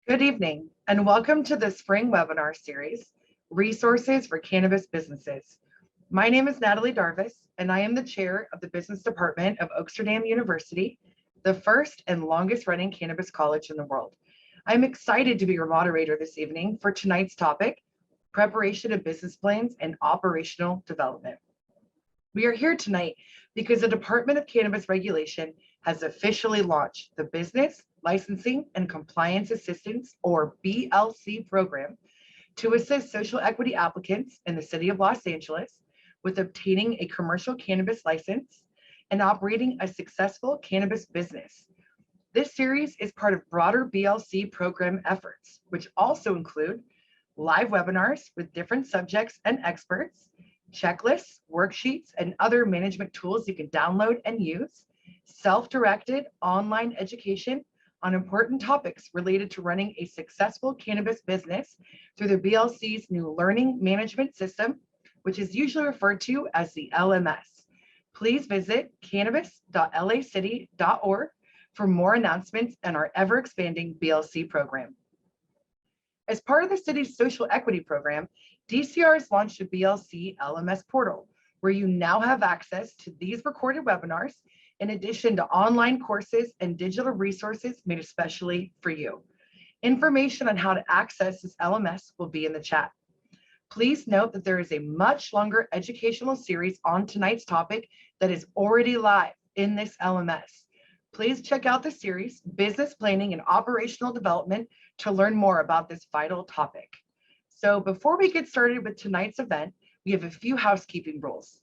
Good evening, and welcome to the spring webinar series, Resources for Cannabis Businesses. My name is Natalie Darvis, and I am the chair of the Business Department of Oaksterdam University, the first and longest running cannabis college in the world. I'm excited to be your moderator this evening for tonight's topic, preparation of business plans and operational development. We are here tonight because the Department of Cannabis Regulation has officially launched the Business Licensing and Compliance Assistance, or BLC program, to assist social equity applicants in the city of Los Angeles with obtaining a commercial cannabis license and operating a successful cannabis business. This series is part of broader BLC program efforts, which also include live webinars with different subjects and experts, checklists, worksheets, and other management tools you can download and use, self-directed online education on important topics related to running a successful cannabis business through the BLC's new learning management system, which is usually referred to as the LMS. Please visit cannabis.lacity.org for more announcements on our ever-expanding BLC program. As part of the city's social equity program, DCR has launched a BLC LMS portal, where you now have access to these recorded webinars, in addition to online courses and digital resources made especially for you. Information on how to access this LMS will be in the chat. Please note that there is a much longer educational series on tonight's topic that is already live in this LMS. Please check out the series, Business Planning and Operational Development, to learn more about this vital topic. So before we get started with tonight's event, we have a few housekeeping rules.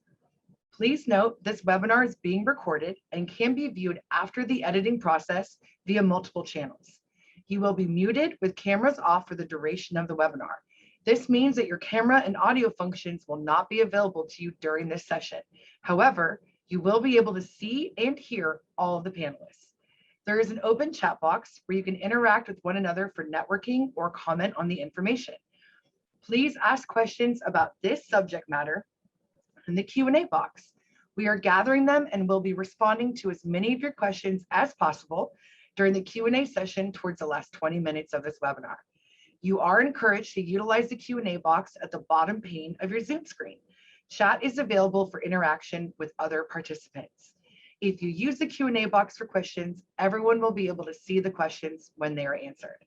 Please note this webinar is being recorded and can be viewed after the editing process via multiple channels. You will be muted with cameras off for the duration of the webinar. This means that your camera and audio functions will not be available to you during this session. However, you will be able to see and hear all of the panelists. There is an open chat box where you can interact with one another for networking or comment on the information. Please ask questions about this subject matter in the Q&A box. We are gathering them and will be responding to as many of your questions as possible during the Q&A session towards the last 20 minutes of this webinar. You are encouraged to utilize the Q&A box at the bottom pane of your Zoom screen. Chat is available for interaction with other participants. If you use the Q&A box for questions, everyone will be able to see the questions when they are answered.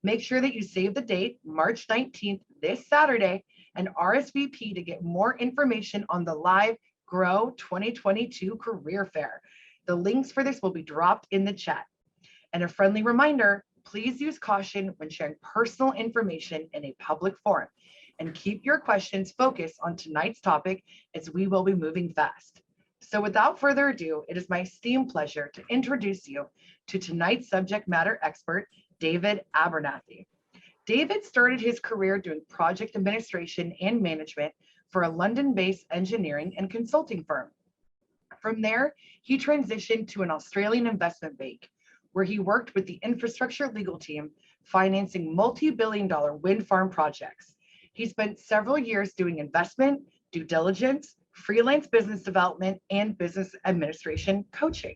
Make sure that you save the date, March 19th, this Saturday, and RSVP to get more information on the live Grow 2022 Career Fair. The links for this will be dropped in the chat. And a friendly reminder, please use caution when sharing personal information in a public forum, and keep your questions focused on tonight's topic as we will be moving fast. So without further ado, it is my esteemed pleasure to introduce you to tonight's subject matter expert, David Abernathy. David started his career doing project administration and management for a London-based engineering and consulting firm. From there, he transitioned to an Australian investment bank, where he worked with the infrastructure legal team, financing multi-billion-dollar wind farm projects. He spent several years doing investment, due diligence, freelance business development, and business administration coaching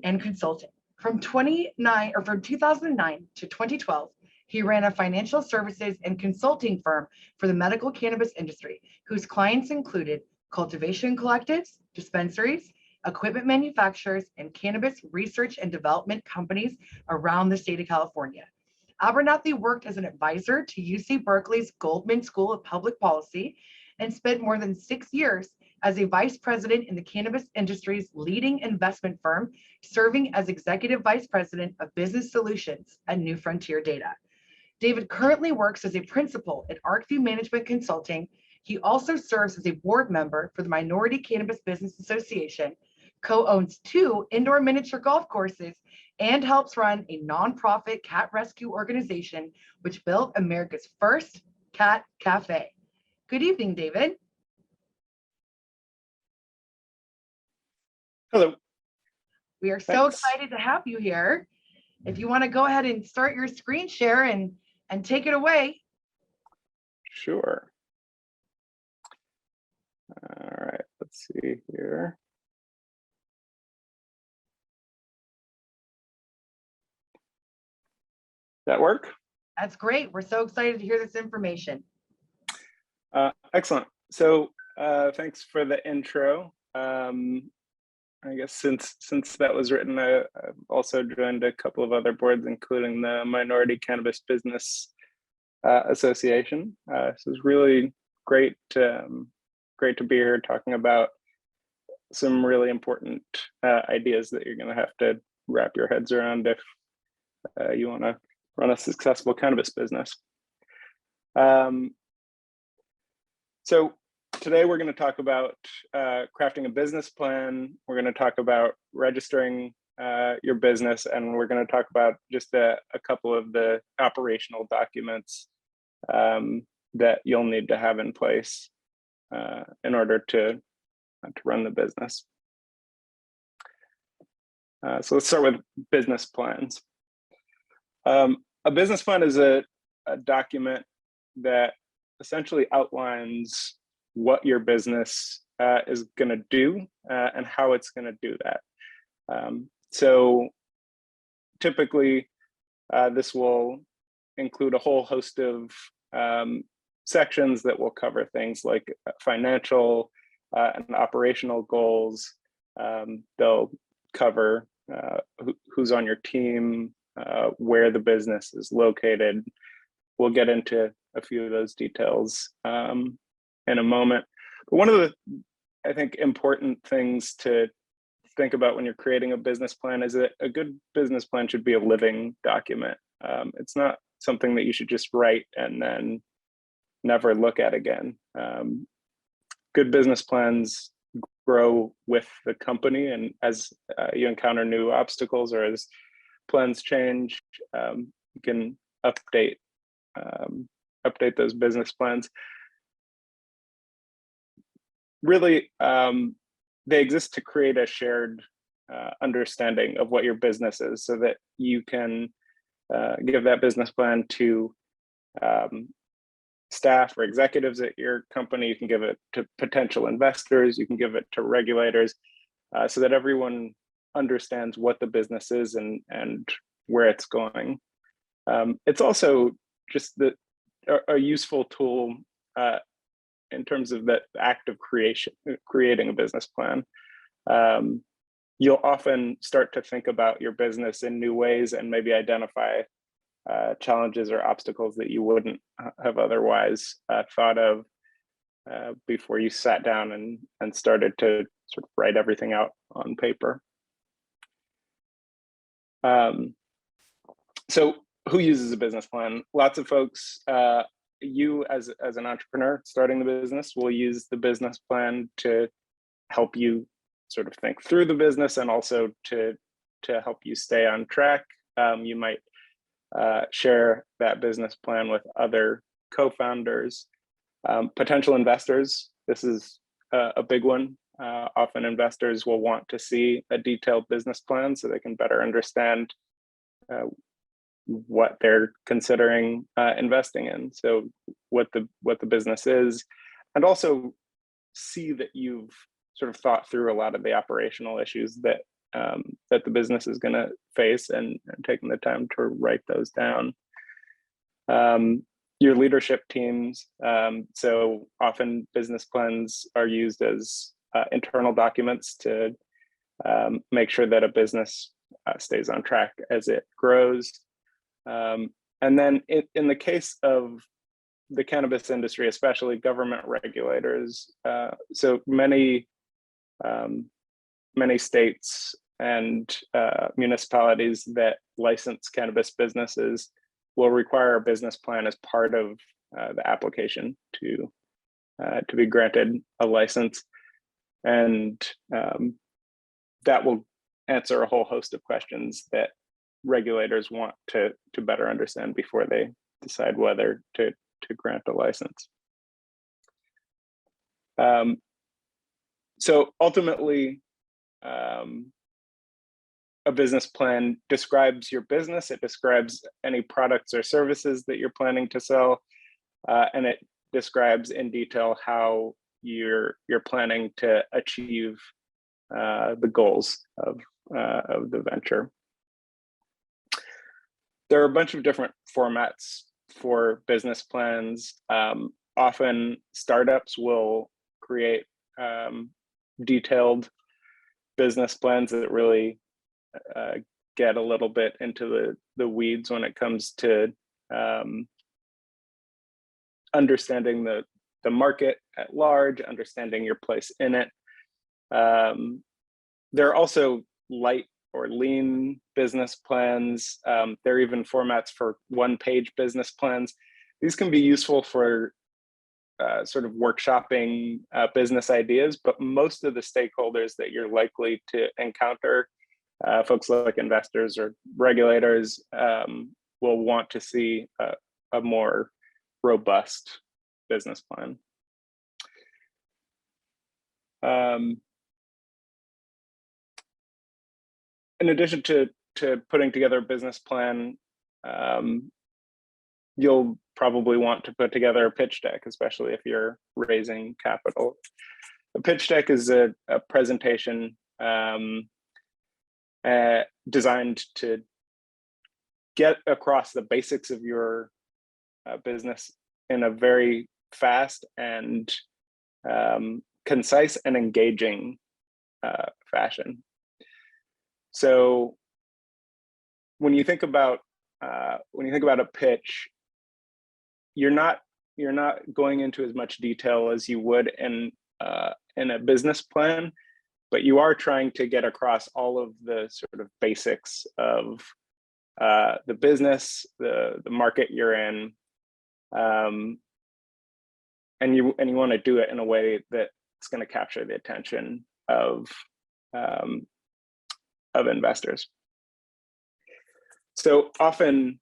and consulting. From 2009 to 2012, he ran a financial services and consulting firm for the medical cannabis industry, whose clients included cultivation collectives, dispensaries, equipment manufacturers, and cannabis research and development companies around the state of California. Abernathy worked as an advisor to UC Berkeley's Goldman School of Public Policy and spent more than 6 years as a vice president in the cannabis industry's leading investment firm, serving as executive vice president of business solutions at New Frontier Data. David currently works as a principal at ArcView Management Consulting. He also serves as a board member for the Minority Cannabis Business Association, co-owns 2 indoor miniature golf courses, and helps run a nonprofit cat rescue organization, which built America's first cat cafe. Good evening, David. Hello. We are so excited to have you here. If you want to go ahead and start your screen share and take it away. Sure. All right, let's see here. That work? That's great. We're so excited to hear this information. Excellent. So thanks for the intro. I guess since that was written, I've also joined a couple of other boards, including the Minority Cannabis Business Association. So it's really great to be here talking about some really important ideas that you're going to have to wrap your heads around if you want to run a successful cannabis business. So today we're going to talk about crafting a business plan. We're going to talk about registering your business, and we're going to talk about just a couple of the operational documents that you'll need to have in place in order to run the business. So let's start with business plans. A business plan is a document that essentially outlines what your business is going to do and how it's going to do that. So typically, this will include a whole host of sections that will cover things like financial and operational goals. They'll cover who's on your team, where the business is located. We'll get into a few of those details in a moment. But one of the, I think, important things to think about when you're creating a business plan is that a good business plan should be a living document. It's not something that you should just write and then never look at again. Good business plans grow with the company, and as you encounter new obstacles or as plans change, you can update those business plans. Really, they exist to create a shared understanding of what your business is, so that you can give that business plan to staff or executives at your company. You can give it to potential investors. You can give it to regulators, so that everyone understands what the business is and where it's going. It's also just a useful tool in terms of the act of creating a business plan. You'll often start to think about your business in new ways and maybe identify challenges or obstacles that you wouldn't have otherwise thought of before you sat down and started to sort of write everything out on paper. So who uses a business plan? Lots of folks. You as an entrepreneur starting the business will use the business plan to help you sort of think through the business and also to help you stay on track. You might share that business plan with other co-founders, potential investors. This is a big one. Often investors will want to see a detailed business plan so they can better understand what they're considering investing in. So what the business is, and also see that you've sort of thought through a lot of the operational issues that that the business is going to face and taking the time to write those down. Your leadership teams. So often business plans are used as internal documents to make sure that a business stays on track as it grows. And then in the case of the cannabis industry, especially government regulators, so many states and municipalities that license cannabis businesses will require a business plan as part of the application to be granted a license, and that will answer a whole host of questions that regulators want to better understand before they decide whether to grant a license. So ultimately, a business plan describes your business. It describes any products or services that you're planning to sell, and it describes in detail how you're planning to achieve the goals of the venture. There are a bunch of different formats for business plans. Often startups will create detailed business plans that really get a little bit into the weeds when it comes to understanding the market at large, understanding your place in it. There are also light or lean business plans. There are even formats for one-page business plans. These can be useful for sort of workshopping business ideas, but most of the stakeholders that you're likely to encounter, folks like investors or regulators, will want to see a more robust business plan. In addition to putting together a business plan, you'll probably want to put together a pitch deck, especially if you're raising capital. A pitch deck is a presentation designed to get across the basics of your business in a very fast and concise and engaging fashion. So when you think about a pitch, you're not going into as much detail as you would in a business plan, but you are trying to get across all of the sort of basics of the business, the market you're in, and you want to do it in a way that's going to capture the attention of investors. So often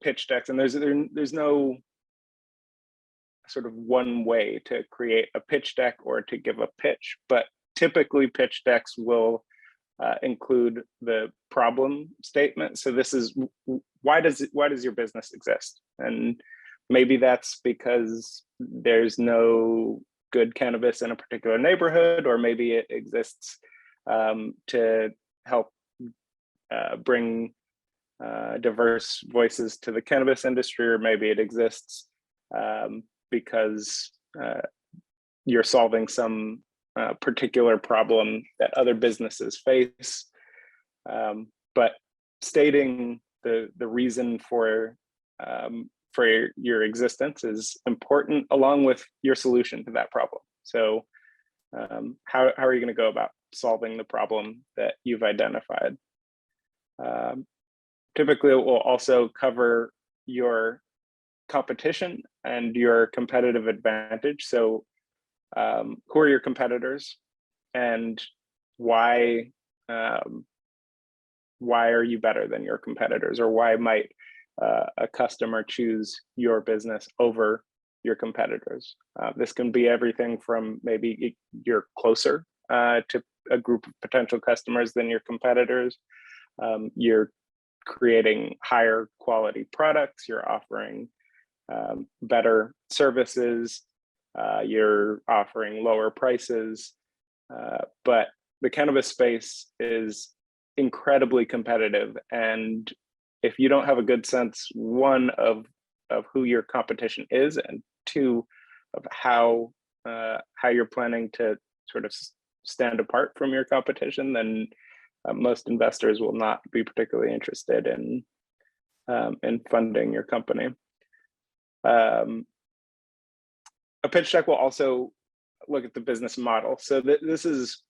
pitch decks, and there's no sort of one way to create a pitch deck or to give a pitch, but typically pitch decks will include the problem statement. So this is why does your business exist? And maybe that's because there's no good cannabis in a particular neighborhood, or maybe it exists to help bring diverse voices to the cannabis industry, or maybe it exists because you're solving some particular problem that other businesses face. But stating the reason for your existence is important, along with your solution to that problem. So how are you going to go about solving the problem that you've identified? Typically, it will also cover your competition and your competitive advantage. So who are your competitors, and why are you better than your competitors, or why might a customer choose your business over your competitors? This can be everything from maybe you're closer to a group of potential customers than your competitors. You're creating higher quality products, you're offering better services, you're offering lower prices, but the cannabis space is incredibly competitive. And if you don't have a good sense, one, of who your competition is, and two, of how you're planning to sort of stand apart from your competition, then most investors will not be particularly interested in funding your company. A pitch deck will also look at the business model. So this is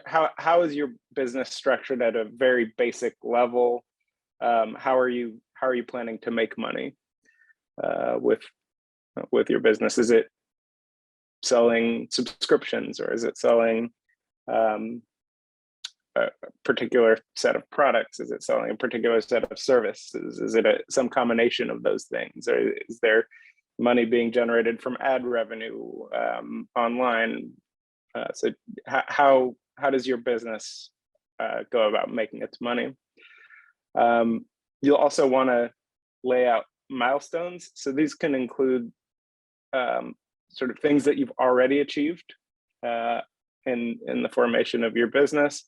how is your business structured at a very basic level? How are you planning to make money with your business? Is it selling subscriptions, or is it selling a particular set of products? Is it selling a particular set of services? Is it some combination of those things? Or is there money being generated from ad revenue online? So how does your business go about making its money? You'll also want to lay out milestones. So these can include sort of things that you've already achieved in the formation of your business,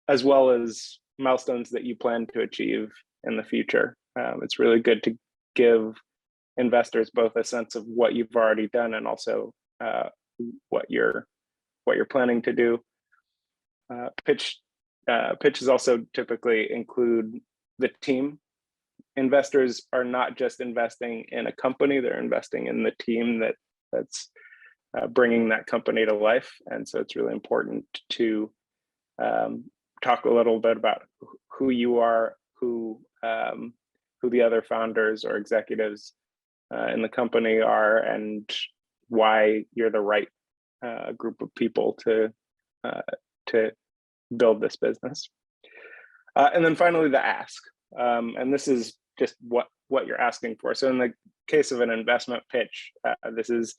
as well as milestones that you plan to achieve in the future. It's really good to give investors both a sense of what you've already done and also what you're planning to do. Pitches also typically include the team. Investors are not just investing in a company; they're investing in the team that's bringing that company to life. And so it's really important to talk a little bit about who you are, who the other founders or executives in the company are, and why you're the right group of people to build this business. And then finally, the ask. And this is just what you're asking for. So in the case of an investment pitch, this is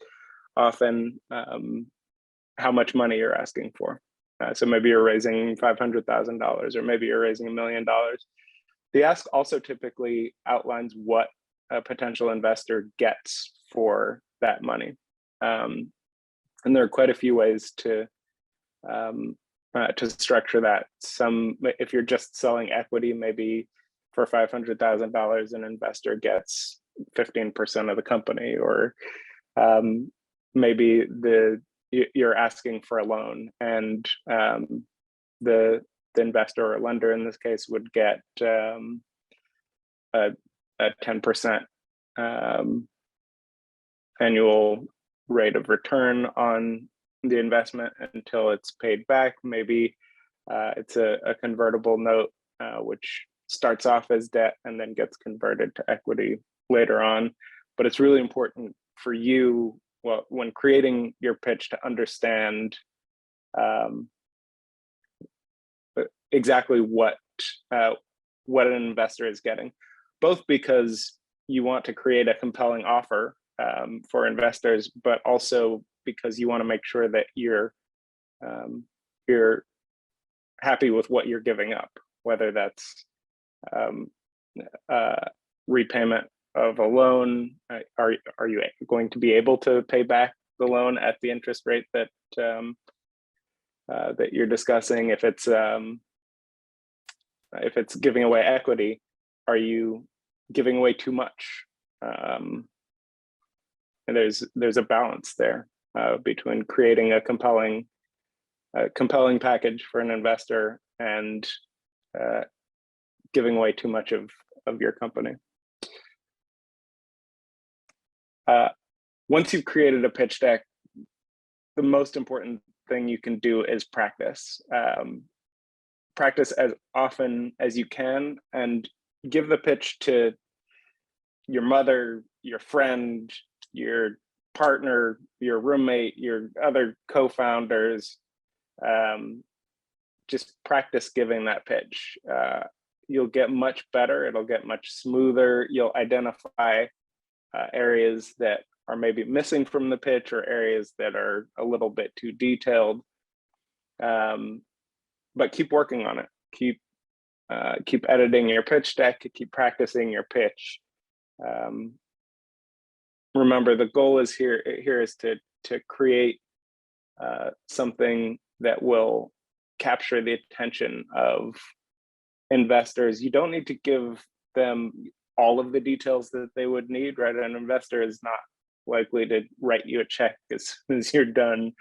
often how much money you're asking for. So maybe you're raising $500,000 or maybe you're raising $1 million. The ask also typically outlines what a potential investor gets for that money. And there are quite a few ways to structure that. Some, if you're just selling equity, maybe for $500,000, an investor gets 15% of the company, or maybe you're asking for a loan, and the investor or lender in this case would get a 10% annual rate of return on the investment until it's paid back. Maybe it's a convertible note, which starts off as debt and then gets converted to equity later on. But it's really important for you, well, when creating your pitch, to understand exactly what an investor is getting, both because you want to create a compelling offer for investors, but also because you want to make sure that you're happy with what you're giving up, whether that's repayment of a loan. Are you going to be able to pay back the loan at the interest rate that that you're discussing? If it's giving away equity, are you giving away too much? And there's a balance there between creating a compelling package for an investor and giving away too much of your company. Once you've created a pitch deck, the most important thing you can do is practice. Practice as often as you can, and give the pitch to your mother, your friend, your partner, your roommate, your other co-founders. Just practice giving that pitch. You'll get much better. It'll get much smoother. You'll identify areas that are maybe missing from the pitch, or areas that are a little bit too detailed. But keep working on it. Keep editing your pitch deck. Keep practicing your pitch. Remember, the goal is here is to create something that will capture the attention of investors. You don't need to give them all of the details that they would need, right? An investor is not likely to write you a check as soon as you're done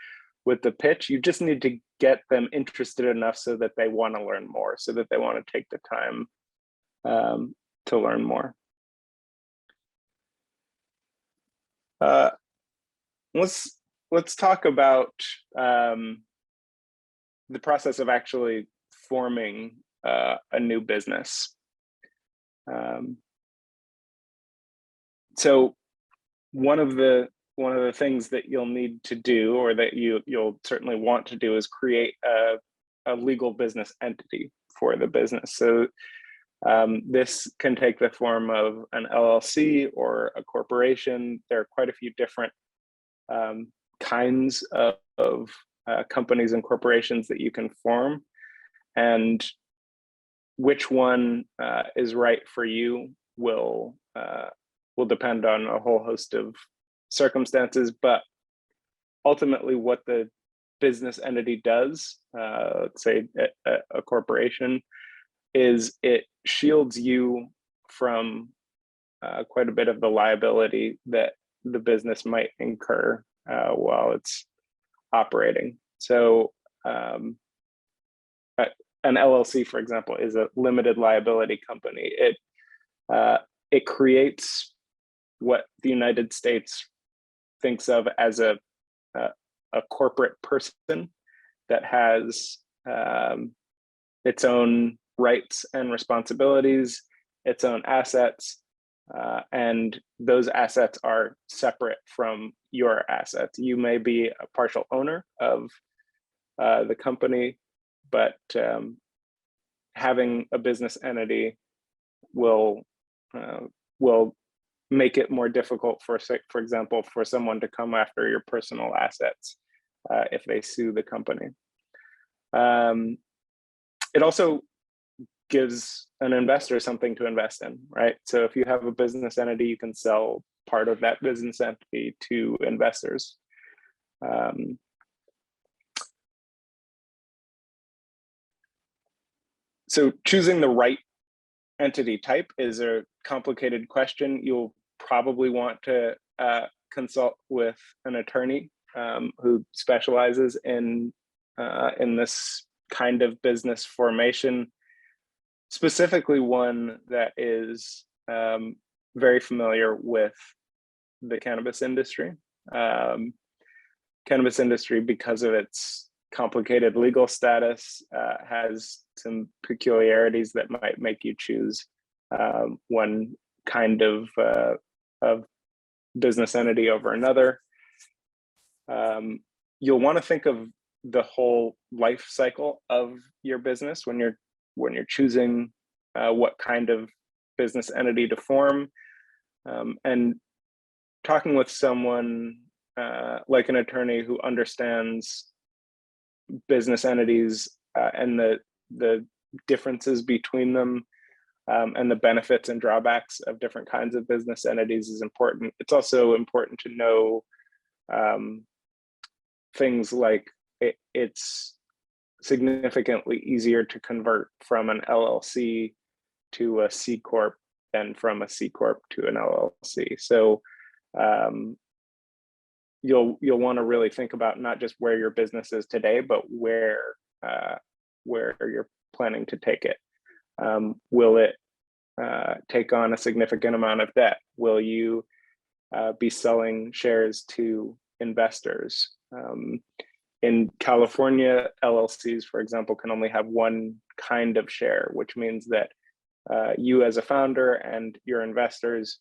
with the pitch. You just need to get them interested enough so that they want to learn more, so that they want to take the time to learn more. Let's talk about the process of actually forming a new business. So one of the things that you'll need to do, or that you'll certainly want to do, is create a legal business entity for the business. So this can take the form of an LLC or a corporation. There are quite a few different kinds of companies and corporations that you can form, and which one is right for you will depend on a whole host of circumstances. But ultimately, what the business entity does, let's say a corporation, is it shields you from quite a bit of the liability that the business might incur while it's operating. So an LLC, for example, is a limited liability company. It creates what the United States thinks of as a corporate person that has its own rights and responsibilities, its own assets, and those assets are separate from your assets. You may be a partial owner of the company, but having a business entity will make it more difficult for example, for someone to come after your personal assets if they sue the company. It also gives an investor something to invest in, right? So if you have a business entity, you can sell part of that business entity to investors. So choosing the right entity type is a complicated question. You'll probably want to consult with an attorney who specializes in this kind of business formation, specifically one that is very familiar with the cannabis industry. Cannabis industry, because of its complicated legal status, has some peculiarities that might make you choose one kind of business entity over another. You'll want to think of the whole life cycle of your business when you're choosing what kind of business entity to form, and talking with someone like an attorney who understands business entities and the differences between them, and the benefits and drawbacks of different kinds of business entities is important. It's also important to know things like it's significantly easier to convert from an LLC to a C Corp than from a C Corp to an LLC. So you'll want to really think about not just where your business is today, but where you're planning to take it. Will it take on a significant amount of debt? Will you be selling shares to investors? In California, LLCs, for example, can only have one kind of share, which means that you as a founder and your investors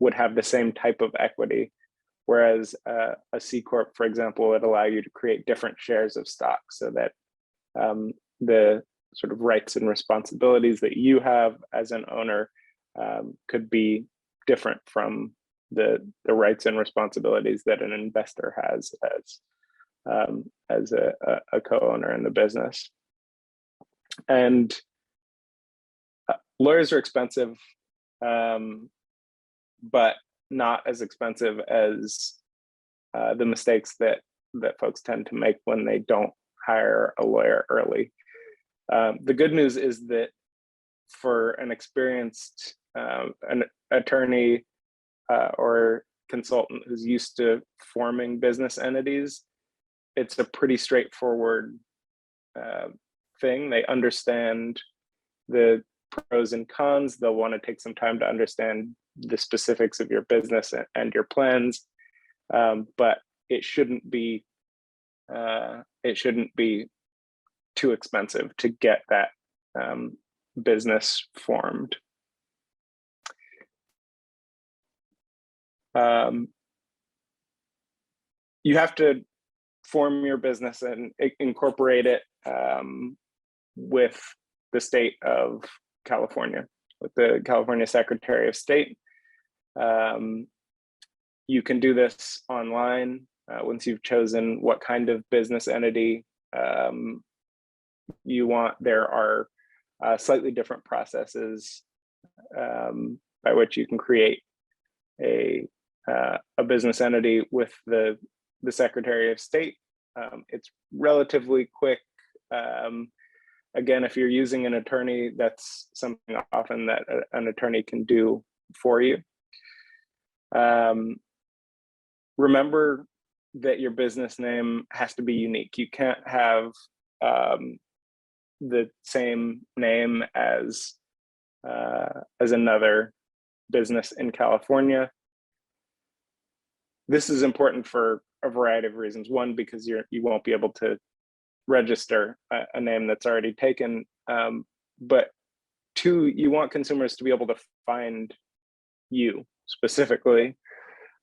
would have the same type of equity. Whereas a C Corp, for example, would allow you to create different shares of stock so that the sort of rights and responsibilities that you have as an owner could be different from the rights and responsibilities that an investor has as a co-owner in the business. And lawyers are expensive, but not as expensive as the mistakes that folks tend to make when they don't hire a lawyer early. The good news is that for an experienced an attorney or consultant who's used to forming business entities, it's a pretty straightforward thing. They understand the pros and cons. They'll want to take some time to understand the specifics of your business and your plans, but it shouldn't be too expensive to get that business formed. You have to form your business and incorporate it with the state of California, with the California Secretary of State. You can do this online once you've chosen what kind of business entity you want. There are slightly different processes by which you can create a business entity with the Secretary of State. It's relatively quick. Again, if you're using an attorney, that's something often that an attorney can do for you. Remember that your business name has to be unique. You can't have the same name as another business in California. This is important for a variety of reasons. One, because you won't be able to register a name that's already taken. But two, you want consumers to be able to find you specifically.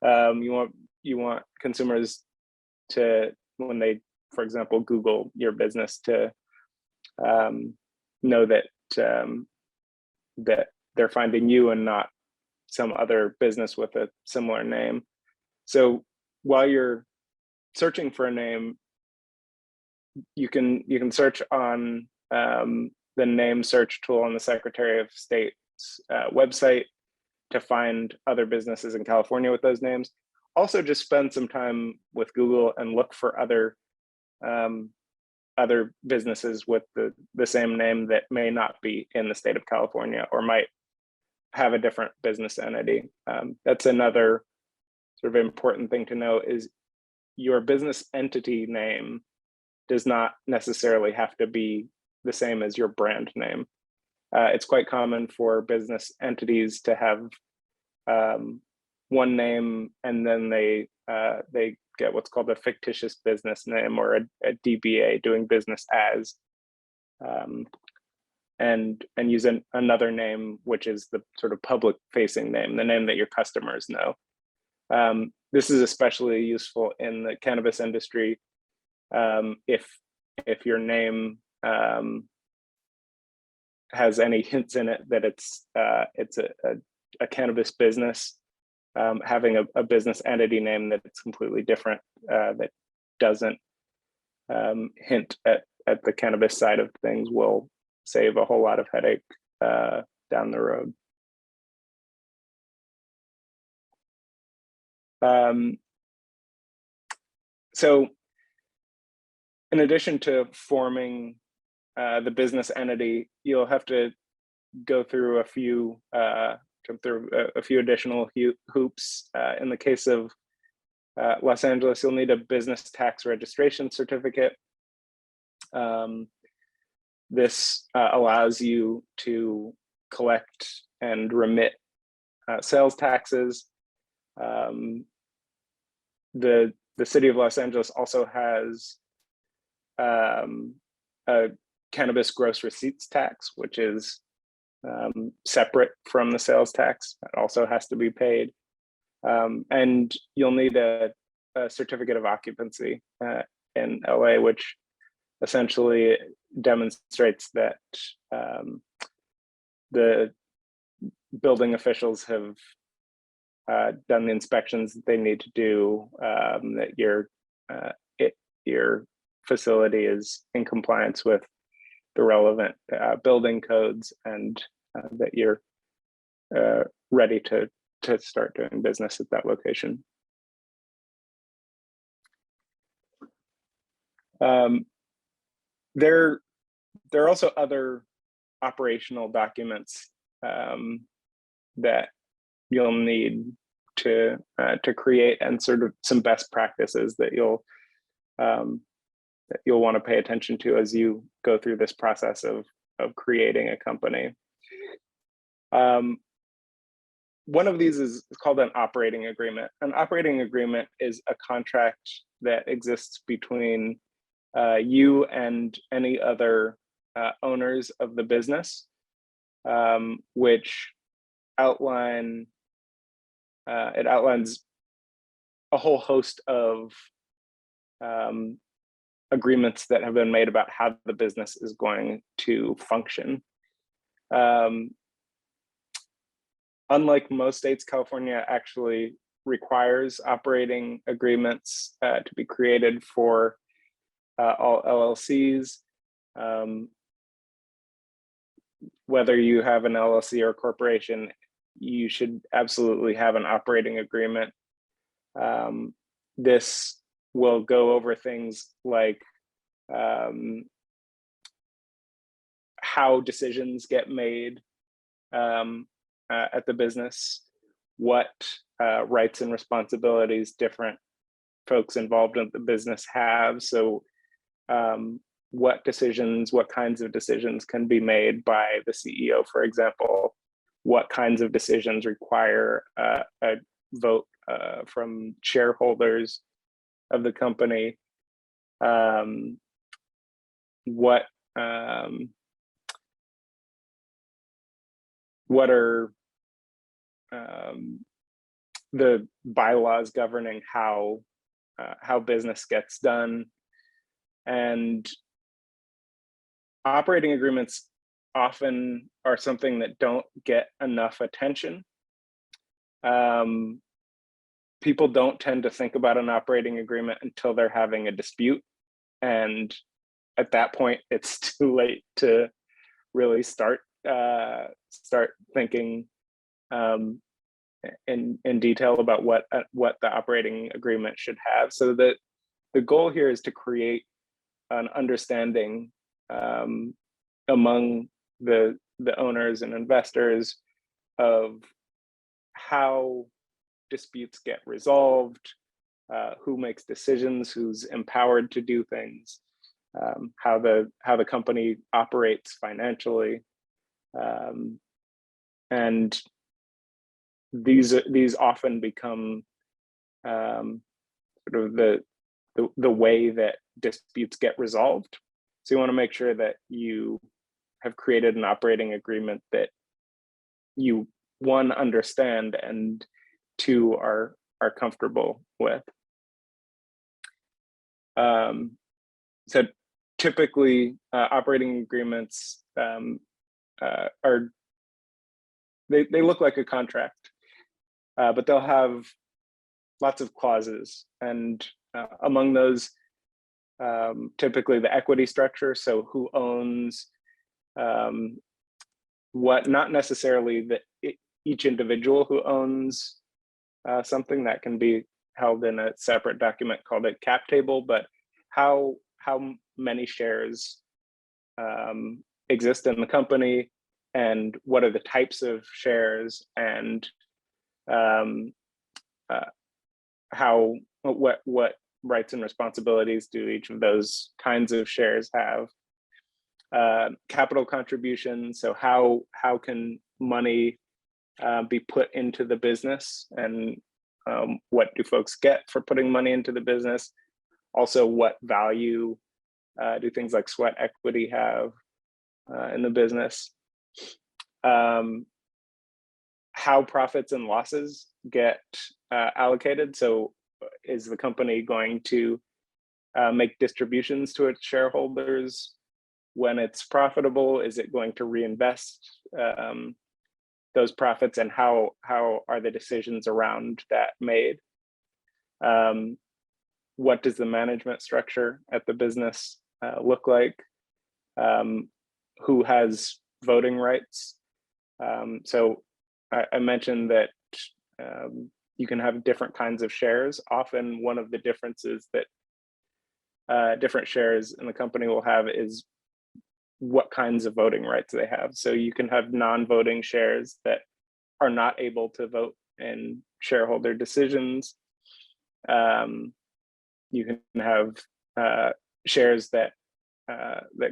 You want consumers to, when they, for example, Google your business, to know that that they're finding you and not some other business with a similar name. So while you're searching for a name, you can search on the name search tool on the Secretary of State's website to find other businesses in California with those names. Also, just spend some time with Google and look for other businesses with the same name that may not be in the state of California or might have a different business entity. That's another sort of important thing to know, is your business entity name does not necessarily have to be the same as your brand name. It's quite common for business entities to have one name, and then they get what's called a fictitious business name, or a DBA, doing business as, and use another name, which is the sort of public facing name, the name that your customers know. This is especially useful in the cannabis industry. If your name has any hints in it that it's a cannabis business, having a business entity name that's completely different, that doesn't hint at the cannabis side of things, will save a whole lot of headache down the road. So in addition to forming the business entity, you'll have to go through a few additional hoops. In the case of Los Angeles, you'll need a business tax registration certificate. This allows you to collect and remit sales taxes. The city of Los Angeles also has a cannabis gross receipts tax, which is separate from the sales tax. That also has to be paid. And you'll need a certificate of occupancy in LA, which essentially demonstrates that the building officials have done the inspections that they need to do, that your facility is in compliance with the relevant building codes, and that you're ready to start doing business at that location. There are also other operational documents that you'll need to create, and sort of some best practices that you'll want to pay attention to as you go through this process of creating a company. One of these is called an operating agreement. An operating agreement is a contract that exists between you and any other owners of the business, which outlines a whole host of agreements that have been made about how the business is going to function. Unlike most states, California actually requires operating agreements to be created for all LLCs. Whether you have an LLC or a corporation, you should absolutely have an operating agreement. This will go over things like how decisions get made at the business, what rights and responsibilities different folks involved in the business have. So what kinds of decisions can be made by the CEO, for example? What kinds of decisions require a vote from shareholders of the company? What are the bylaws governing how business gets done? And operating agreements often are something that don't get enough attention. People don't tend to think about an operating agreement until they're having a dispute. And at that point, it's too late to really start thinking in detail about what the operating agreement should have. So that the goal here is to create an understanding among the owners and investors of how disputes get resolved, who makes decisions, who's empowered to do things, how the company operates financially, and these often become sort of the way that disputes get resolved. So you want to make sure that you have created an operating agreement that you, one, understand, and two, are comfortable with. So typically, operating agreements they look like a contract, but they'll have lots of clauses, and among those, typically the equity structure. So who owns what? Not necessarily each individual who owns something. That can be held in a separate document called a cap table, but how many shares exist in the company, and what are the types of shares, and what rights and responsibilities do each of those kinds of shares have? Capital contributions. So how can money be put into the business, and what do folks get for putting money into the business? Also, what value do things like sweat equity have in the business? How profits and losses get allocated. So is the company going to make distributions to its shareholders when it's profitable? Is it going to reinvest those profits, and how are the decisions around that made? What does the management structure at the business look like? Who has voting rights? So I mentioned that you can have different kinds of shares. Often one of the differences that different shares in the company will have is what kinds of voting rights they have. So you can have non-voting shares that are not able to vote in shareholder decisions. You can have shares that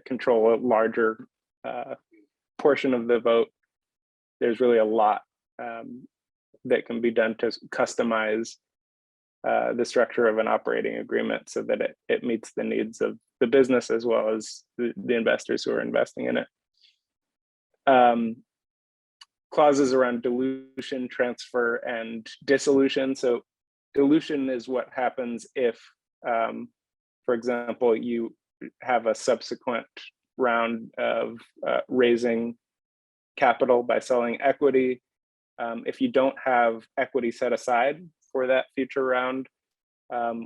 control a larger portion of the vote. There's really a lot that can be done to customize the structure of an operating agreement so that it meets the needs of the business as well as the investors who are investing in it. Clauses around dilution, transfer, and dissolution. So dilution is what happens if, for example, you have a subsequent round of raising capital by selling equity. If you don't have equity set aside for that future round,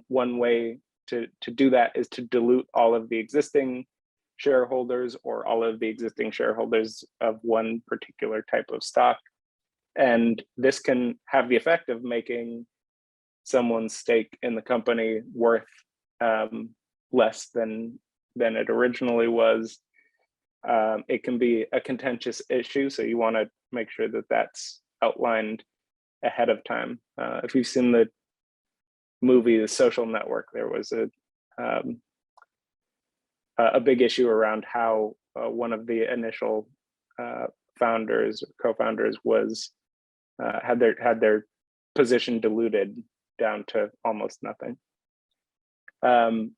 one way to do that is to dilute all of the existing shareholders or all of the existing shareholders of one particular type of stock. And this can have the effect of making someone's stake in the company worth less than it originally was. it can be a contentious issue, so you want to make sure that that's outlined ahead of time. If you've seen the movie The Social Network, there was a big issue around how one of the initial founders, co-founders, was had their position diluted down to almost nothing.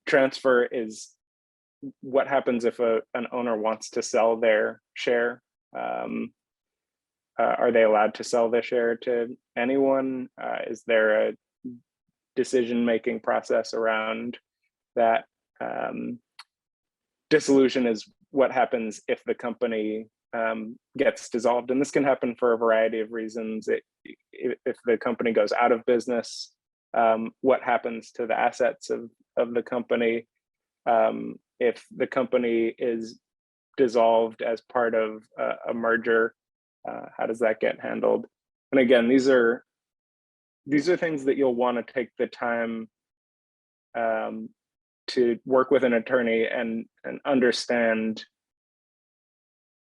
Transfer is what happens if an owner wants to sell their share. Are they allowed to sell their share to anyone? Is there a decision-making process around that? Dissolution is what happens if the company gets dissolved, and this can happen for a variety of reasons. If the company goes out of business, what happens to the assets of the company? If the company is dissolved as part of a merger, how does that get handled? And again, these are things that you'll want to take the time to work with an attorney and understand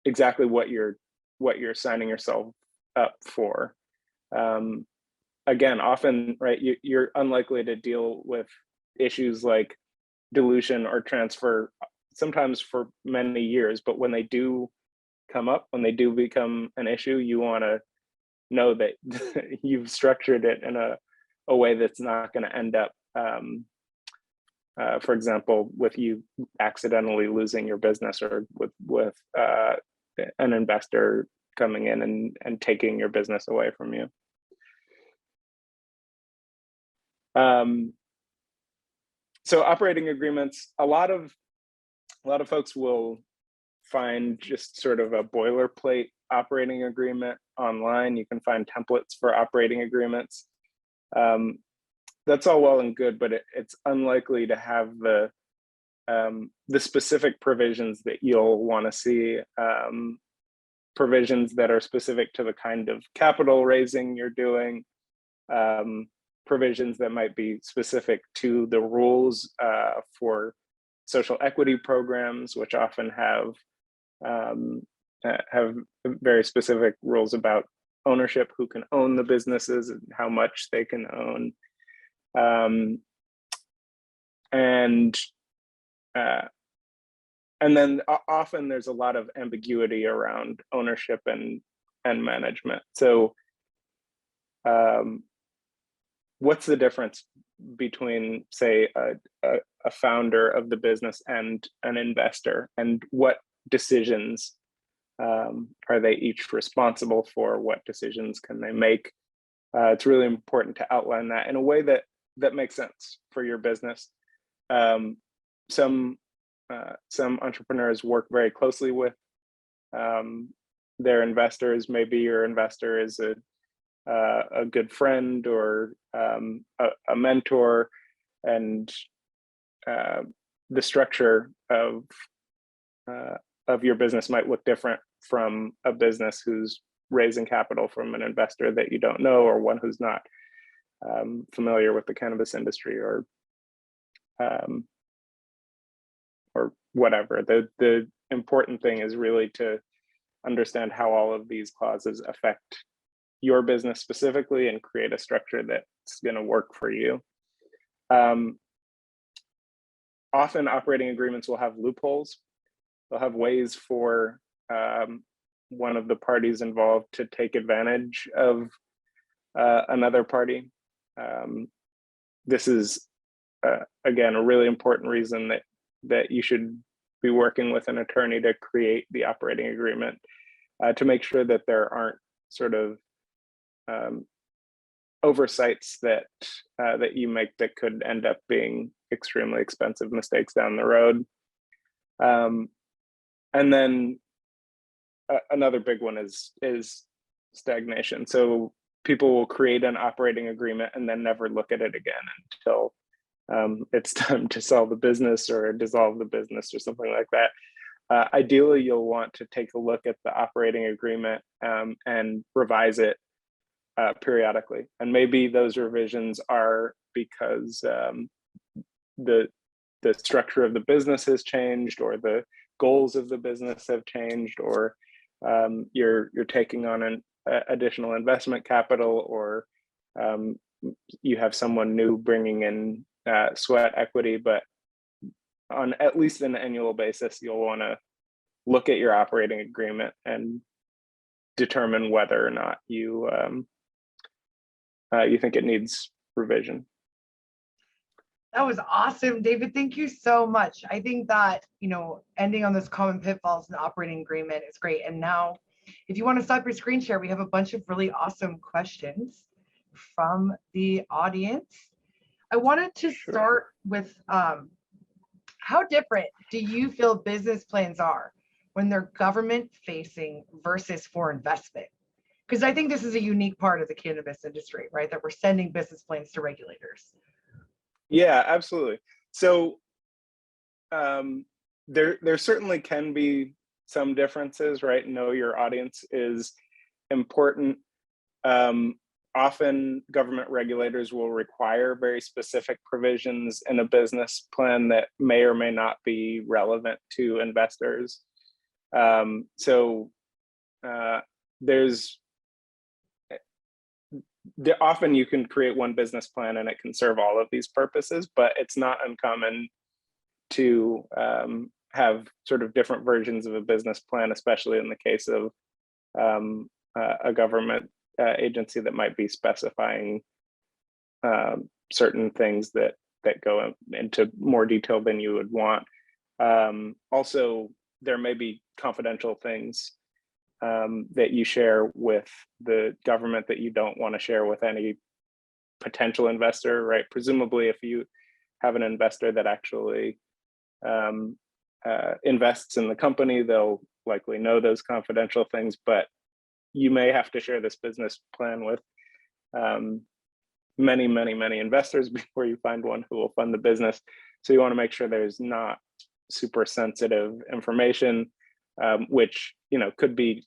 exactly what you're signing yourself up for. Again, often, right, you're unlikely to deal with issues like dilution or transfer sometimes for many years, but when they do come up, when they do become an issue, you want to know that you've structured it in a way that's not going to end up for example, with you accidentally losing your business, or with an investor coming in and taking your business away from you. So operating agreements, a lot of folks will find just sort of a boilerplate operating agreement online. You can find templates for operating agreements. That's all well and good, but it's unlikely to have the specific provisions that you'll want to see, provisions that are specific to the kind of capital raising you're doing, provisions that might be specific to the rules for social equity programs, which often have very specific rules about ownership, who can own the businesses and how much they can own. And then often there's a lot of ambiguity around ownership and management. So what's the difference between, say, a founder of the business and an investor, and what decisions are they each responsible for? What decisions can they make? It's really important to outline that in a way that makes sense for your business. Some entrepreneurs work very closely with their investors. Maybe your investor is a good friend or a mentor, and the structure of your business might look different from a business who's raising capital from an investor that you don't know, or one who's not familiar with the cannabis industry, or whatever. The important thing is really to understand how all of these clauses affect your business specifically and create a structure that's going to work for you. Often operating agreements will have loopholes. They'll have ways for one of the parties involved to take advantage of another party. This is, again, a really important reason that you should be working with an attorney to create the operating agreement, to make sure that there aren't sort of oversights that you make that could end up being extremely expensive mistakes down the road. And then another big one is stagnation. So people will create an operating agreement and then never look at it again until it's time to sell the business or dissolve the business or something like that. Ideally, you'll want to take a look at the operating agreement and revise it periodically. And maybe those revisions are because the structure of the business has changed, or the goals of the business have changed, or you're taking on an additional investment capital, or you have someone new bringing in sweat equity. But on at least an annual basis, you'll want to look at your operating agreement and determine whether or not you you think it needs revision. That was awesome, David. Thank you so much. I think that, ending on those common pitfalls in the operating agreement is great. And now, if you want to stop your screen share, we have a bunch of really awesome questions from the audience. I wanted to start with how different do you feel business plans are when they're government facing versus for investment? Because I think this is a unique part of the cannabis industry, right? That we're sending business plans to regulators. Yeah, absolutely. So there certainly can be some differences, right? Know your audience is important. Often government regulators will require very specific provisions in a business plan that may or may not be relevant to investors. Often you can create one business plan and it can serve all of these purposes, but it's not uncommon to have sort of different versions of a business plan, especially in the case of a government agency that might be specifying certain things that go into more detail than you would want. Also, there may be confidential things that you share with the government that you don't want to share with any potential investor, right? Presumably, if you have an investor that actually invests in the company, they'll likely know those confidential things, but you may have to share this business plan with many, many, many investors before you find one who will fund the business. So you want to make sure there's not super sensitive information, which could be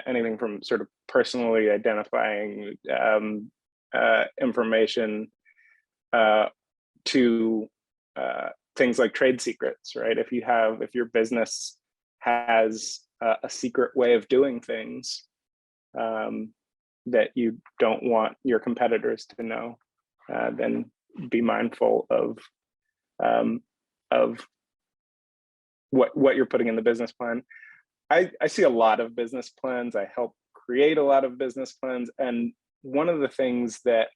anything from sort of personally identifying information to things like trade secrets, right? If your business has a secret way of doing things that you don't want your competitors to know, then be mindful of what you're putting in the business plan. I see a lot of business plans. I help create a lot of business plans. And one of the things that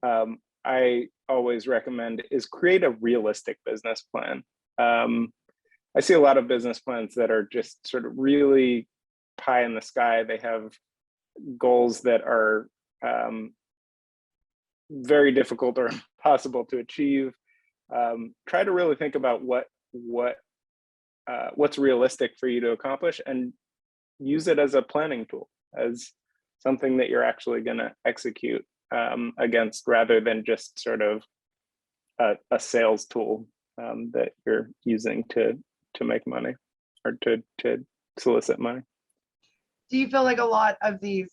I always recommend is create a realistic business plan. I see a lot of business plans that are just sort of really pie in the sky. They have goals that are very difficult or impossible to achieve. Try to really think about what's realistic for you to accomplish, and use it as a planning tool, as something that you're actually going to execute against, rather than just sort of a sales tool that you're using to make money or to solicit money. Do you feel like a lot of these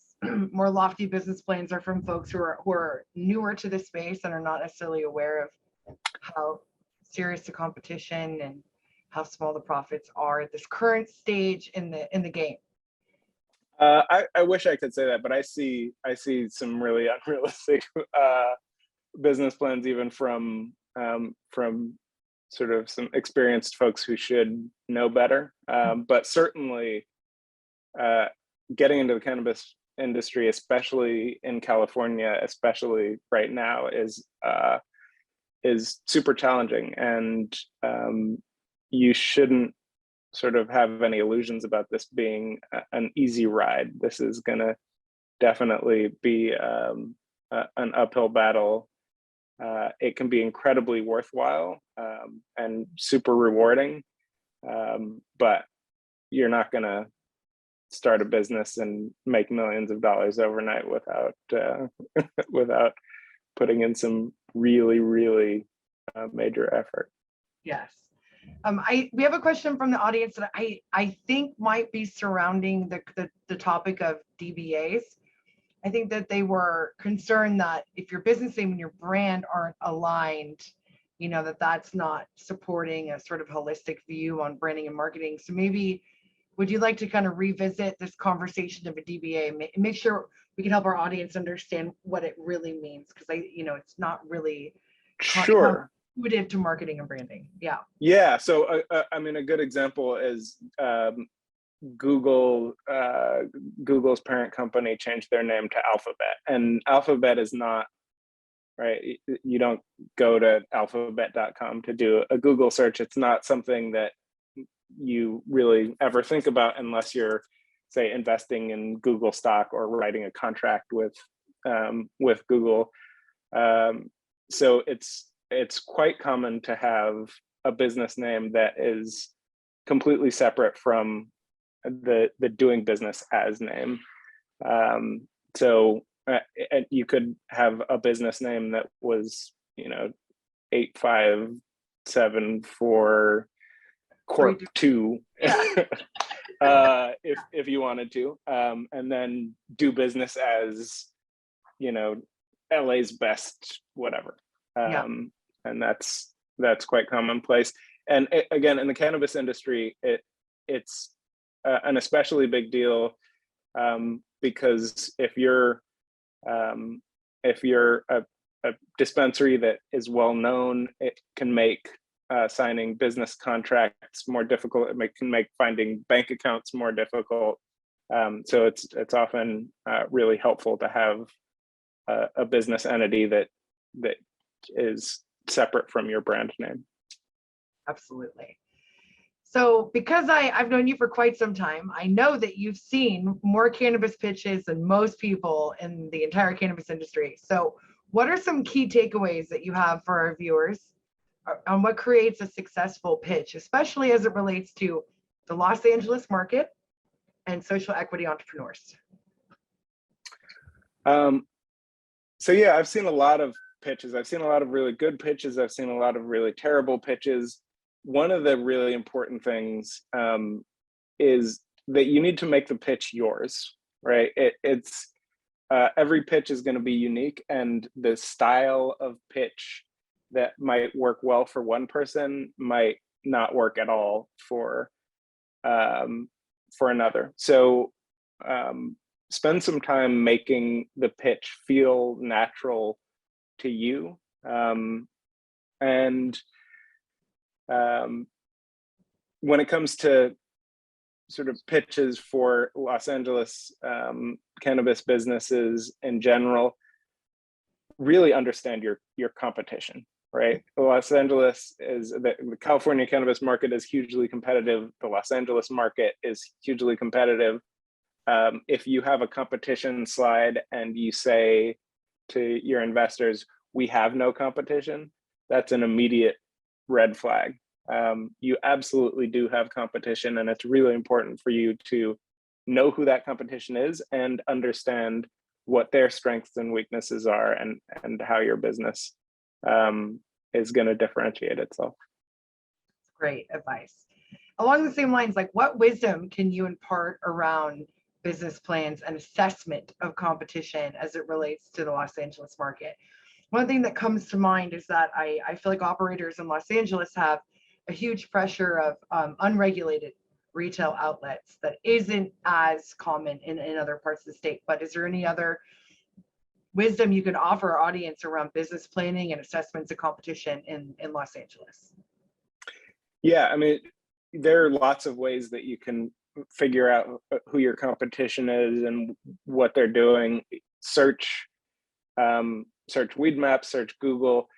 more lofty business plans are from folks who are newer to the space and are not necessarily aware of how serious the competition and how small the profits are at this current stage in the game? I wish I could say that, but I see some really unrealistic business plans, even from sort of some experienced folks who should know better. But certainly, getting into the cannabis industry, especially in California, especially right now, is super challenging, and you shouldn't sort of have any illusions about this being an easy ride. This is going to definitely be an uphill battle. It can be incredibly worthwhile and super rewarding, but you're not going to start a business and make millions of dollars overnight without putting in some really, really major effort. Yes. We have a question from the audience that I think might be surrounding the topic of DBAs. I think that they were concerned that if your business name and your brand aren't aligned, that's not supporting a sort of holistic view on branding and marketing. So maybe, would you like to kind of revisit this conversation of a DBA and make sure we can help our audience understand what it really means? Because it's not really Sure. intuitive to marketing and branding. Yeah. Yeah. So, I mean, a good example is Google. Google's parent company changed their name to Alphabet, and Alphabet is not right. You don't go to alphabet.com to do a Google search. It's not something that you really ever think about unless you're, say, investing in Google stock or writing a contract with Google. So it's quite common to have a business name that is completely separate from the doing business as name. So you could have a business name that was 8574 Corp 2, if you wanted to, and then do business as LA's best whatever. And that's quite commonplace. And again, in the cannabis industry, it's an especially big deal, because if you're a dispensary that is well known, it can make signing business contracts more difficult. It can make finding bank accounts more difficult. So it's often really helpful to have a business entity that is separate from your brand name. Absolutely. So because I've known you for quite some time, I know that you've seen more cannabis pitches than most people in the entire cannabis industry. So what are some key takeaways that you have for our viewers on what creates a successful pitch, especially as it relates to the Los Angeles market and social equity entrepreneurs? So yeah, I've seen a lot of pitches. I've seen a lot of really good pitches. I've seen a lot of really terrible pitches. One of the really important things is that you need to make the pitch yours, right? It's every pitch is going to be unique, and the style of pitch that might work well for one person might not work at all for another. So spend some time making the pitch feel natural to you, and when it comes to sort of pitches for Los Angeles cannabis businesses in general, really understand your competition, right? Los Angeles is the California cannabis market is hugely competitive. The Los Angeles market is hugely competitive. If you have a competition slide and you say to your investors, "We have no competition," that's an immediate red flag. You absolutely do have competition, and it's really important for you to know who that competition is and understand what their strengths and weaknesses are, and how your business is going to differentiate itself. Great advice. Along the same lines, like, what wisdom can you impart around business plans and assessment of competition as it relates to the Los Angeles market? One thing that comes to mind is that I feel like operators in Los Angeles have a huge pressure of unregulated retail outlets that isn't as common in other parts of the state. But is there any other wisdom you could offer our audience around business planning and assessments of competition in Los Angeles? Yeah, I mean, there are lots of ways that you can figure out who your competition is and what they're doing. Search Weed Maps, search Google,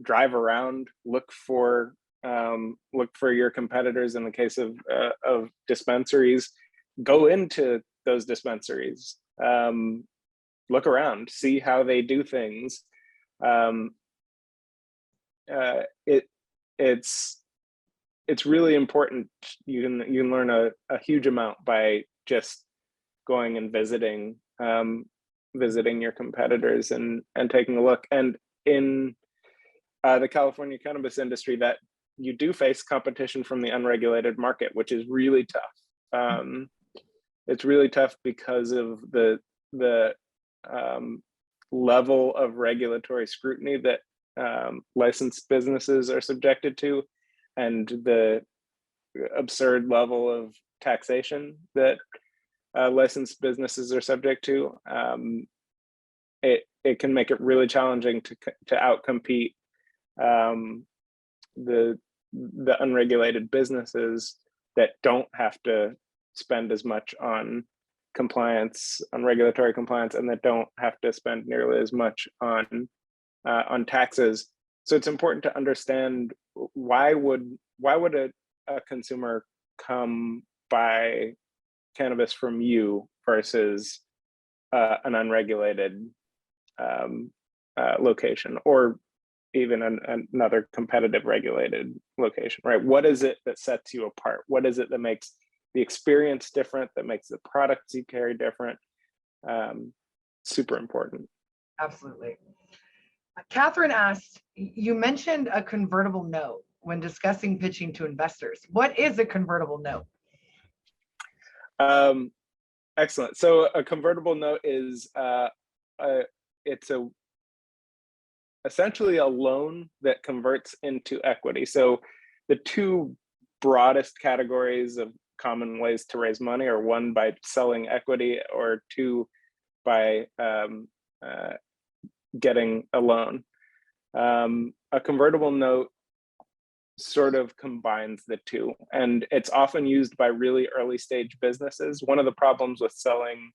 drive around, look for your competitors. In the case of dispensaries, go into those dispensaries, look around, see how they do things. It's really important. You can learn a huge amount by just going and visiting your competitors and taking a look. And in the California cannabis industry, that you do face competition from the unregulated market, which is really tough. It's really tough because of the level of regulatory scrutiny that licensed businesses are subjected to, and the absurd level of taxation that licensed businesses are subject to, it can make it really challenging to outcompete the unregulated businesses that don't have to spend as much on compliance, on regulatory compliance, and that don't have to spend nearly as much on taxes. So it's important to understand why would a consumer come buy cannabis from you versus an unregulated location, or even another competitive regulated location, right? What is it that sets you apart? What is it that makes the experience different, that makes the products you carry different? Super important. Absolutely. Catherine asked, you mentioned a convertible note when discussing pitching to investors. What is a convertible note? Excellent. So a convertible note is it's essentially a loan that converts into equity. So the two broadest categories of common ways to raise money are, one, by selling equity, or two, by getting a loan. A convertible note sort of combines the two, and it's often used by really early stage businesses. One of the problems with selling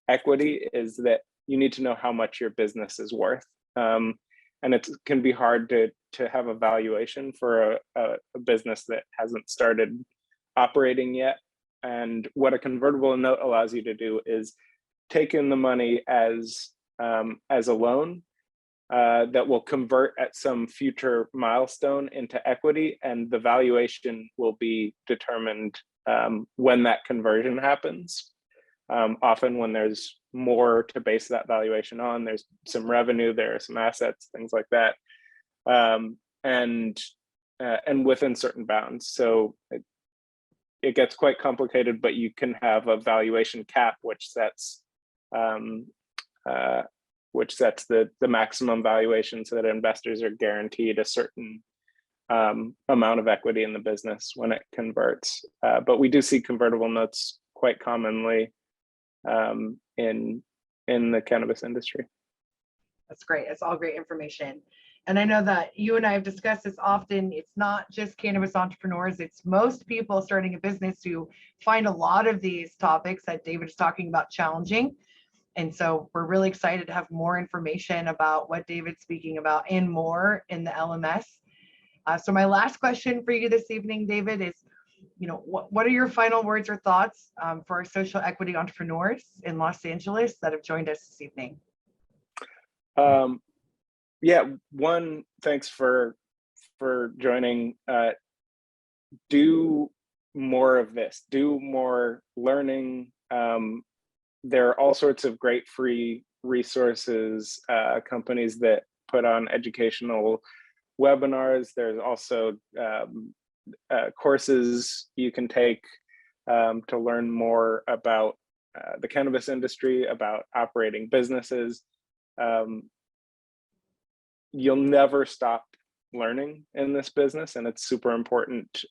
equity is that you need to know how much your business is worth. And it can be hard to have a valuation for a business that hasn't started operating yet. And what a convertible note allows you to do is take in the money as a loan that will convert at some future milestone into equity, and the valuation will be determined when that conversion happens. Often when there's more to base that valuation on, there's some revenue, there are some assets, things like that, and within certain bounds. So it gets quite complicated, but you can have a valuation cap which sets the maximum valuation, so that investors are guaranteed a certain amount of equity in the business when it converts. But we do see convertible notes quite commonly in the cannabis industry. That's great. It's all great information. And I know that you and I have discussed this often. It's not just cannabis entrepreneurs, it's most people starting a business who find a lot of these topics that David is talking about challenging. And so we're really excited to have more information about what David's speaking about and more in the LMS. So my last question for you this evening, David, is, what are your final words or thoughts for our social equity entrepreneurs in Los Angeles that have joined us this evening? One, thanks for joining. Do more of this. Do more learning. There are all sorts of great free resources, companies that put on educational webinars. There's also courses you can take to learn more about the cannabis industry, about operating businesses. You'll never stop learning in this business, and it's super important,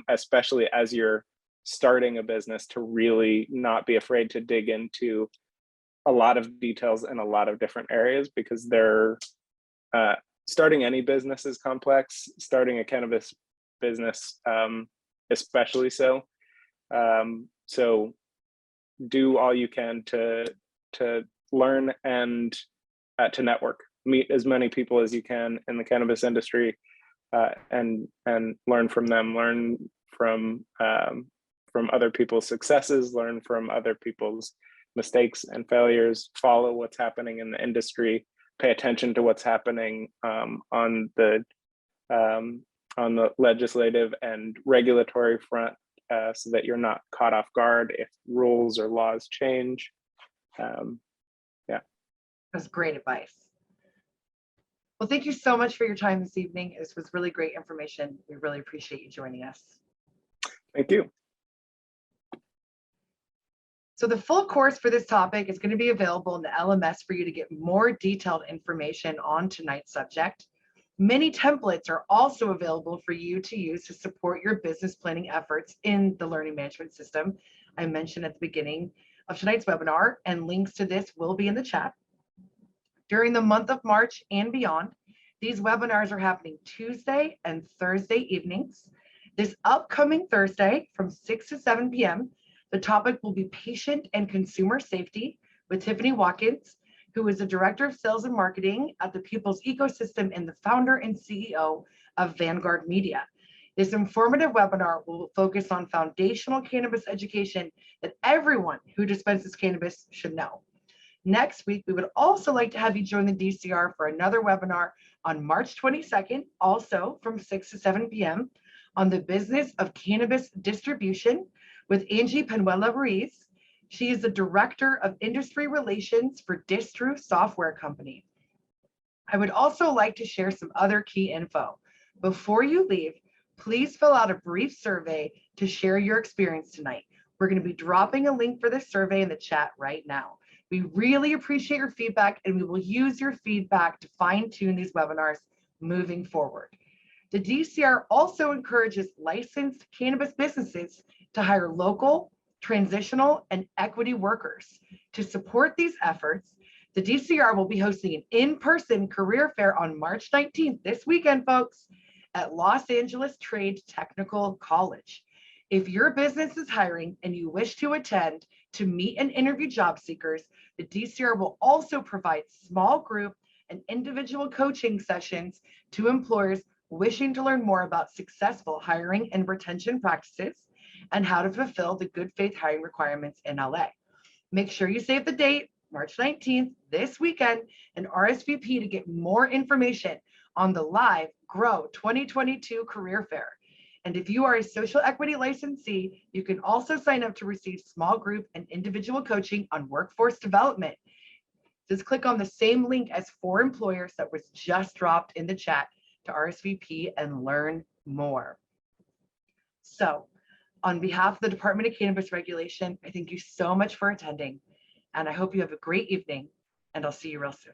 especially as you're starting a business, to really not be afraid to dig into a lot of details in a lot of different areas, because starting any business is complex. Starting a cannabis business, especially so. So do all you can to learn and to network. Meet as many people as you can in the cannabis industry, and learn from them. Learn from other people's successes. Learn from other people's mistakes and failures. Follow what's happening in the industry. Pay attention to what's happening on the legislative and regulatory front, so that you're not caught off guard if rules or laws change. That's great advice. Well, thank you so much for your time this evening. This was really great information. We really appreciate you joining us. Thank you. So the full course for this topic is going to be available in the LMS for you to get more detailed information on tonight's subject. Many templates are also available for you to use to support your business planning efforts in the learning management system. I mentioned at the beginning of tonight's webinar, and links to this will be in the chat. During the month of March and beyond, these webinars are happening Tuesday and Thursday evenings. This upcoming Thursday from 6 to 7 p.m., the topic will be patient and consumer safety with Tiffany Watkins, who is the Director of Sales and Marketing at the Pupils Ecosystem and the founder and CEO of Vanguard Media. This informative webinar will focus on foundational cannabis education that everyone who dispenses cannabis should know. Next week, we would also like to have you join the DCR for another webinar on March 22nd, also from 6 to 7 p.m. on the business of cannabis distribution with Angie Penuela Ruiz. She is the Director of Industry Relations for Distru Software Company. I would also like to share some other key info. Before you leave, please fill out a brief survey to share your experience tonight. We're going to be dropping a link for this survey in the chat right now. We really appreciate your feedback, and we will use your feedback to fine-tune these webinars moving forward. The DCR also encourages licensed cannabis businesses to hire local, transitional, and equity workers. To support these efforts, the DCR will be hosting an in-person career fair on March 19th, this weekend, folks, at Los Angeles Trade Technical College. If your business is hiring and you wish to attend to meet and interview job seekers, the DCR will also provide small group and individual coaching sessions to employers wishing to learn more about successful hiring and retention practices and how to fulfill the good faith hiring requirements in LA. Make sure you save the date, March 19th, this weekend, and RSVP to get more information on the live Grow 2022 Career Fair. And if you are a social equity licensee, you can also sign up to receive small group and individual coaching on workforce development. Just click on the same link as for employers that was just dropped in the chat to RSVP and learn more. So on behalf of the Department of Cannabis Regulation, I thank you so much for attending, and I hope you have a great evening, and I'll see you real soon.